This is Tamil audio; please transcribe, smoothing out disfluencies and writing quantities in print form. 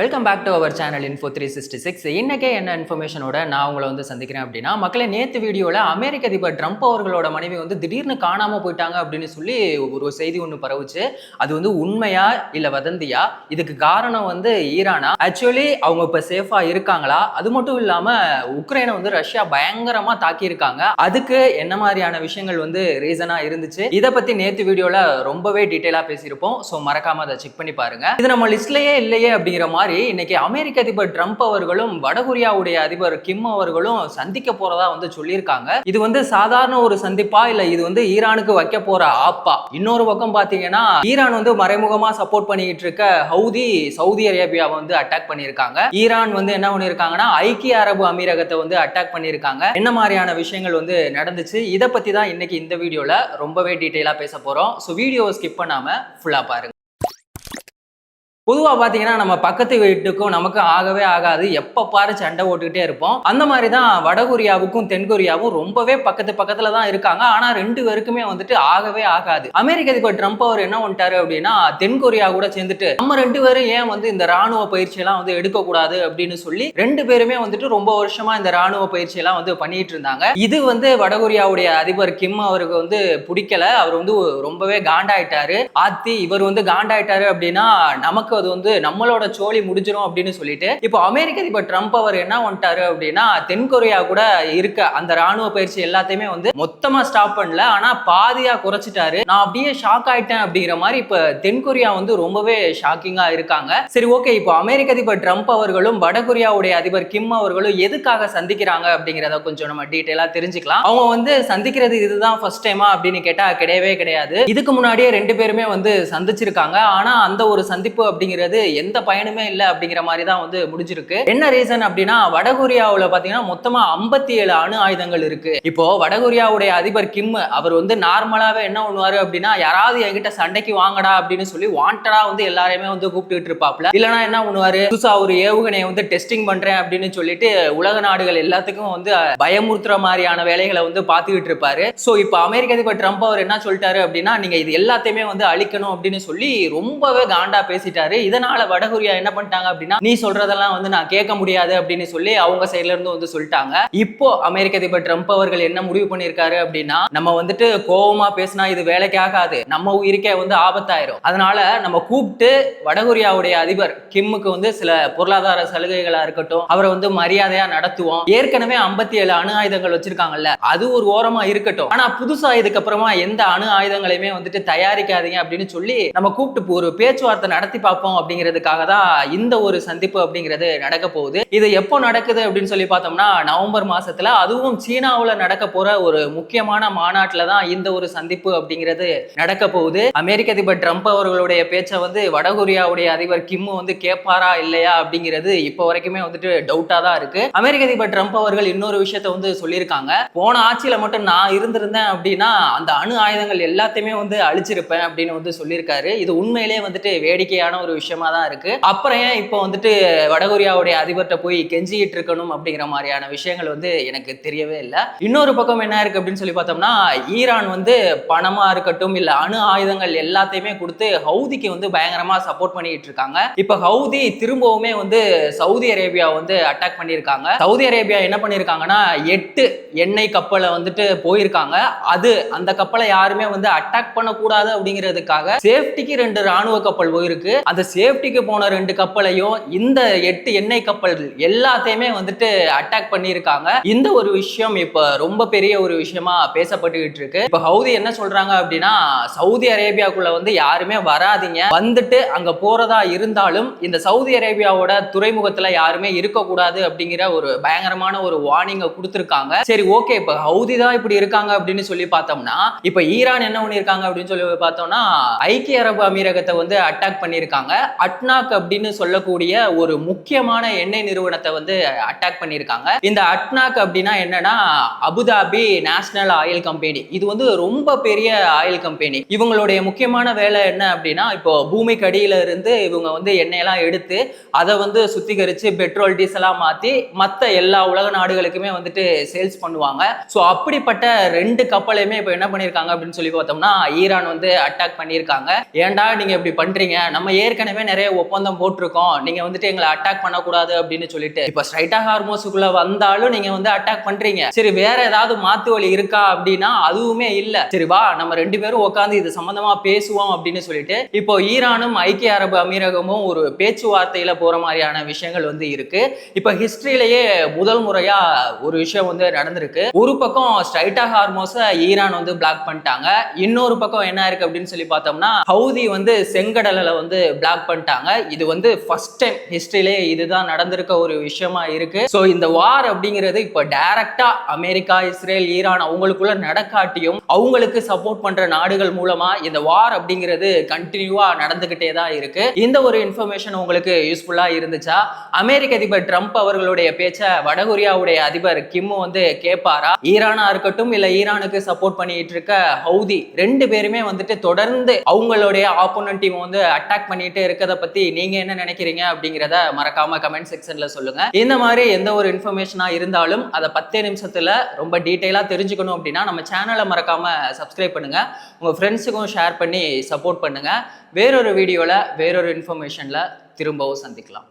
Welcome back to our channel info 366. இன்னைக்கே என்ன இன்ஃபர்மேஷனோட நான் உங்களை சந்திக்கிறேன் அப்படின்னா, மக்களே நேற்று வீடியோவில் அமெரிக்க அதிபர் ட்ரம்ப் அவர்களோட மனைவி திடீர்னு காணாமல் போயிட்டாங்க அப்படின்னு சொல்லி ஒரு செய்தி ஒன்று பரவுச்சு. அது உண்மையா இல்லை வதந்தியா? இதுக்கு காரணம் ஈரானா? ஆக்சுவலி அவங்க இப்போ சேஃபாக இருக்காங்களா? அது மட்டும் இல்லாமல் உக்ரைனை ரஷ்யா பயங்கரமாக தாக்கியிருக்காங்க. அதுக்கு என்ன மாதிரியான விஷயங்கள் ரீசனாக இருந்துச்சு, இதை பற்றி நேற்று வீடியோவில் ரொம்பவே டீட்டெயிலாக பேசியிருப்போம். ஸோ மறக்காமல் அதை செக் பண்ணி பாருங்க. இது நம்ம லிஸ்ட்லேயே இல்லையே அப்படிங்கிற மாதிரி இன்னைக்கு அமெரிக்க அதிபர் ட்ரம்ப் அவர்களும் வடகொரியாவுடைய அதிபர் கிம் அவர்களும் சந்திக்க போறதா சொல்லியிருக்காங்க. இது சாதாரண ஒரு சந்திப்பா இல்ல இது ஈரானுக்கு வைக்க போற ஆப்பா? இன்னொரு பக்கம் பாத்தீங்கன்னா, ஈரான் மறைமுகமா சப்போர்ட் பண்ணிட்டு இருக்க ஹவுதி சவுதி அரேபியாவை அட்டாக் பண்ணியிருக்காங்க. ஈரான் என்ன பண்ணிருக்காங்கன்னா, ஐக்கிய அரபு அமீரகத்தை அட்டாக் பண்ணியிருக்காங்க. என்ன மாதிரியான விஷயங்கள் நடந்துச்சு, இதை பத்தி தான் இன்னைக்கு இந்த வீடியோல ரொம்பவே டீட்டெயிலா பேச போறோம். ஸோ வீடியோவை ஸ்கிப் பண்ணாம ஃபுல்லா பாருங்க. பொதுவாக பார்த்தீங்கன்னா, நம்ம பக்கத்து வீட்டுக்கும் நமக்கும் ஆகவே ஆகாது. எப்போ பாரு சண்டை ஓட்டுக்கிட்டே இருப்போம். அந்த மாதிரி தான் வடகொரியாவுக்கும் தென்கொரியாவும் ரொம்பவே பக்கத்தில் தான் இருக்காங்க. ஆனால் ரெண்டு பேருக்குமே ஆகவே ஆகாது. அமெரிக்க அதிபர் ட்ரம்ப் அவர் என்ன பண்ணிட்டாரு அப்படின்னா, தென்கொரியா கூட சேர்ந்துட்டு நம்ம ரெண்டு பேரும் ஏன் இந்த ராணுவ பயிற்சியெல்லாம் எடுக்கக்கூடாது அப்படின்னு சொல்லி ரெண்டு பேருமே ரொம்ப வருஷமா இந்த ராணுவ பயிற்சியெல்லாம் பண்ணிட்டு இருந்தாங்க. இது வடகொரியாவுடைய அதிபர் கிம் அவருக்கு பிடிக்கல. அவர் ரொம்பவே காண்டாயிட்டாரு. ஆத்தி இவர் காண்டாயிட்டாரு அப்படின்னா நமக்கு அது நம்மளோட சோழி முடிஞ்சிடும் அப்படின்னு சொல்லிட்டு இப்போ அமெரிக்க அதிபர் ட்ரம்ப் அவர் என்ன பண்ணிட்டாரு அப்படின்னா, தென்கொரியா கூட இருக்க அந்த ராணுவ பயிற்சி எல்லாத்தையுமே மொத்தமா ஸ்டாப் பண்ணல, ஆனா பாதியா குறைச்சிட்டாரு. நான் அப்படியே ஷாக் ஆயிட்டேன் அப்படிங்கிற மாதிரி இப்ப தென்கொரியா ரொம்பவே ஷாக்கிங்கா இருக்காங்க. சரி, ஓகே, இப்போ அமெரிக்க அதிபர் ட்ரம்ப் அவர்களும் வடகொரியாவுடைய அதிபர் கிம் அவர்களும் எதுக்காக சந்திக்கிறாங்க அப்படிங்கிறத கொஞ்சம் நம்ம டீட்டெயிலா தெரிஞ்சுக்கலாம். அவங்க சந்திக்கிறது இதுதான் ஃபர்ஸ்ட் டைமா அப்படின்னு கேட்டா கிடையவே கிடையாது. இதுக்கு முன்னாடியே ரெண்டு பேருமே சந்திச்சிருக்காங்க. ஆனா அந்த ஒரு சந்திப்பு அப்படிங்கிறது எந்த பயனுமே இல்லை அப்படிங்கிற மாதிரி தான் முடிஞ்சிருக்கு. என்ன ரீசன் அப்படின்னா, வடகொரியாவில் பார்த்தீங்கன்னா மொத்தமா 57 அணு ஆயுதங்கள் இருக்கு. இப்போ வடகொரியாவுடைய அதிபர் கிம் அவர் நார்மலாவே என்ன பண்ணுவாரு அப்படின்னா, யாராவது என்கிட்ட சண்டைக்கு வாங்கடா அப்படின்னு சொல்லி வாண்டடா எல்லாரையுமே கூப்பிட்டு இருப்பாப்ல. இல்லைன்னா என்ன பண்ணுவாரு, புதுசா ஒரு ஏவுகணையை டெஸ்டிங் பண்றேன் அப்படின்னு சொல்லிட்டு உலக நாடுகள் எல்லாத்துக்கும் பயமுறுத்துற மாதிரியான வேலைகளை பார்த்துக்கிட்டு இருப்பாரு. சோ இப்போ அமெரிக்க அதிபர் ட்ரம்ப் அவர் என்ன சொல்லிட்டாரு அப்படின்னா, நீங்க இது எல்லாத்தையுமே அழிக்கணும் அப்படின்னு சொல்லி ரொம்பவே காண்டா பேசிட்டாரு. இதனால வடகொரியா என்ன பண்ணிட்டாங்க அப்படின்னா, நீ சொல்றதெல்லாம் நான் கேட்க முடியாது அப்படின்னு சொல்லி அவங்க சைட்ல இருந்து சொல்லிட்டாங்க. இப்போ அமெரிக்க அதிபர் ட்ரம்ப் அவர்கள் என்ன முடிவு பண்ணிருக்காரு அப்படின்னா, நம்ம கோவமா பேசினா இது வேலைக்கு ஆகாது, நம்ம உயிருக்கே ஆபத்தாயிரும். அதனால நம்ம கூப்பிட்டு வடகொரியாவுடைய அதிபர் கிம்முக்கு சில பொருளாதார சலுகைகளா இருக்கட்டும், அவரை மரியாதையா நடத்துவோம். ஏற்கனவே 57 அணு ஆயுதங்கள் வச்சிருக்காங்கல்ல, அது ஒரு ஓரமா இருக்கட்டும். ஆனா புதுசா இதுக்கு அப்புறமா எந்த அணு ஆயுதங்களையுமே தயாரிக்காதீங்க அப்படின்னு சொல்லி நம்ம கூப்பிட்டு ஒரு பேச்சுவார்த்தை நடத்தி பார்ப்போம் அப்படிங்கிறதுக்காக தான் இந்த ஒரு சந்திப்பு அப்படிங்கிறது நடக்க போகுது. இது எப்போ நடக்குது அப்படின்னு சொல்லி பார்த்தோம்னா, நவம்பர் மாசத்துல, அதுவும் சீனாவுல நடக்க போற ஒரு முக்கியமான மாநாட்டுல தான் இந்த ஒரு சந்திப்பு அப்படிங்கிறது நடக்க போகுது. அமெரிக்க அதிபர் ட்ரம்ப் அவர்களுடைய பேச்சை வடகொரியாவுடைய அதிபர் கிம் கேட்பாரா இல்லையா அப்படிங்கிறது இப்போ வரைக்குமே டவுட்டா தான் இருக்கு. அமெரிக்க அதிபர் ட்ரம்ப் அவர்கள் இன்னொரு விஷயத்த சொல்லியிருக்காங்க. போன ஆட்சியில மட்டும் நான் இருந்திருந்தேன் அப்படின்னா அந்த அணு ஆயுதங்கள் எல்லாத்தையுமே அழிச்சிருப்பேன் அப்படின்னு சொல்லியிருக்காரு. இது உண்மையிலேயே வேடிக்கையான ஒரு விஷயமா தான் இருக்கு. அப்புறம் ஏன் இப்போ வடகொரியாவுடைய அதிபர்கிட்ட போய் கெஞ்சிட்டு இருக்கணும் அப்படிங்கிற மாதிரியான விஷயங்கள் எனக்கு தெரியவே இல்லை. இன்னொரு பக்கம் என்ன இருக்கு அப்படின்னு சொல்லி பார்த்தோம்னா, ஈரான் பணமா இருக்கட்டும் இல்ல அணு ஆயுதங்கள் எல்லாத்தையுமே கொடுத்து ஹவுதிக்கு பயங்கரமா சப்போர்ட் பண்ணிட்டு இருக்காங்க. இப்ப ஹவுதி திரும்பவுமே சவுதி அரேபியா அட்டாக் பண்ணியிருக்காங்க. சவுதி அரேபியா என்ன பண்ணிருக்காங்கன்னா, 8 எண்ணெய் கப்பலை போயிருக்காங்க. அது அந்த கப்பலை யாருமே அட்டாக் பண்ணக்கூடாது அப்படிங்கிறதுக்காக சேஃப்டிக்கு 2 ராணுவ கப்பல் போயிருக்கு. அந்த சேஃப்டிக்கு போன 2 கப்பலையும் இந்த 8 எண்ணெய் கப்பல் எல்லாத்தையுமே அட்டாக் பண்ணியிருக்காங்க. இந்த ஒரு விஷயம் இப்ப ரொம்ப பெரிய ஒரு விஷயமா பேசப்பட்டுக்கிட்டு இருக்கு. இப்ப ஹவுதி என்ன சொல்றாங்க அப்படின்னா, சவுதி அரேபியாக்குள்ள யாருமே வராதீங்க, அங்க போறதா இருந்தாலும் இந்த சவுதி அரேபியாவோட துறைமுகத்துல யாருமே இருக்கக்கூடாது அப்படிங்கிற ஒரு பயங்கரமான ஒரு வார்னிங்க கொடுத்திருக்காங்க. சரி, ஓகே, இப்ப ஹவுதி தான் இப்படி இருக்காங்க அப்படின்னு சொல்லி பார்த்தோம்னா, இப்ப ஈரான் என்ன பண்ணிருக்காங்க அப்படின்னு சொல்லி பார்த்தோம்னா, ஐக்கிய அரபு அமீரகத்தை அட்டாக் பண்ணியிருக்காங்க. அட்னாக் அப்படின்னு சொல்லக்கூடிய ஒரு முக்கியமான எண்ணெய் நிறுவனத்தை அட்டாக் பண்ணியிருக்காங்க. இந்த அட்னாக் அப்படின்னா என்னன்னா, அபுதாபி நேஷனல் ஆயில் கம்பெனி. இது ரொம்ப பெரிய ஆயில் கம்பெனி. இவங்களுடைய முக்கியமான வேலை என்ன அப்படின்னா, இப்போ பூமிக்கு அடியில இருந்து இவங்க எண்ணெயெல்லாம் எடுத்து அதை சுத்திகரிச்சு பெட்ரோல் டீசலா மாத்தி மற்ற எல்லா உலக நாடுகளுக்குமே சேல்ஸ் பண்ணுவாங்க. ஸோ அப்படிப்பட்ட 2 கப்பலையுமே இப்போ என்ன பண்ணியிருக்காங்க அப்படின்னு சொல்லி பார்த்தோம்னா, ஈரான் அட்டாக் பண்ணியிருக்காங்க. ஏன்டா நீங்க இப்படி பண்றீங்க, நம்ம ஏற்கனவே ஏற்கனவே நிறைய ஒப்பந்தம் போட்டிருக்கோம், நீங்க வந்துட்டு எங்களை அட்டாக் பண்ணக்கூடாது அப்படின்னு சொல்லிட்டு. இப்ப ஸ்ட்ரைட்டா ஹார்மோஸுக்குள்ள வந்தாலும் நீங்க வந்து அட்டாக் பண்றீங்க. சரி, வேற ஏதாவது மாத்து வழி இருக்கா அப்படின்னா அதுவுமே இல்ல. சரி வா, நம்ம 2 பேரும் உட்காந்து இது சம்பந்தமா பேசுவோம் அப்படின்னு சொல்லிட்டு இப்போ ஈரானும் ஐக்கிய அரபு அமீரகமும் ஒரு பேச்சுவார்த்தையில போற மாதிரியான விஷயங்கள் வந்து இருக்கு. இப்ப ஹிஸ்டரியிலேயே முதல் முறையா ஒரு விஷயம் வந்து நடந்திருக்கு. ஒரு பக்கம் ஸ்ட்ரைட்டா ஹார்மோஸ ஈரான் வந்து பிளாக் பண்ணிட்டாங்க. இன்னொரு பக்கம் என்ன இருக்கு அப்படின்னு சொல்லி பார்த்தோம்னா ஹவுதி வந்து செங்கடலை வந்து பிளாக் பண்ணிட்டாங்க. இது வந்து ஃபர்ஸ்ட் டைம் ஹிஸ்டரியிலே இதுதான் நடந்திருக்க ஒரு விஷயமா இருக்கு. ஸோ இந்த வார் அப்படிங்கிறது இப்போ டைரக்டா அமெரிக்கா, இஸ்ரேல், ஈரான் அவங்களுக்குள்ள நடக்காட்டியும் அவங்களுக்கு சப்போர்ட் பண்ற நாடுகள் மூலமா இந்த வார் அப்படிங்கிறது கண்டினியூவா நடந்துகிட்டே தான் இருக்கு. இந்த ஒரு இன்ஃபர்மேஷன் உங்களுக்கு யூஸ்ஃபுல்லா இருந்துச்சா? அமெரிக்க அதிபர் ட்ரம்ப் அவர்களுடைய பேச்ச வடகொரியாவுடைய அதிபர் கிம் வந்து கேட்பாரா? ஈரானா இருக்கட்டும் இல்ல ஈரானுக்கு சப்போர்ட் பண்ணிட்டு இருக்க ஹவுதி 2 பேருமே வந்துட்டு தொடர்ந்து அவங்களுடைய ஆப்போனன்ட் டீம் வந்து அட்டாக் பண்ணிட்டு இருக்கத பத்தி நீங்க என்ன நினைக்கிறீங்க அப்படிங்கிறத மறக்காம கமெண்ட் செக்ஷன்ல சொல்லுங்க. இந்த மாதிரி எந்த ஒரு இன்ஃபர்மேஷனா இருந்தாலும் அதை 10 நிமிஷத்துல ரொம்ப டீடைலா தெரிஞ்சுக்கணும் அப்படின்னா நம்ம சேனலை மறக்காம சப்ஸ்கிரைப் பண்ணுங்க. உங்க ஃப்ரெண்ட்ஸுக்கும் ஷேர் பண்ணி சப்போர்ட் பண்ணுங்க. வேறொரு வீடியோல வேறொரு இன்ஃபர்மேஷன்ல திரும்பவும் சந்திக்கலாம்.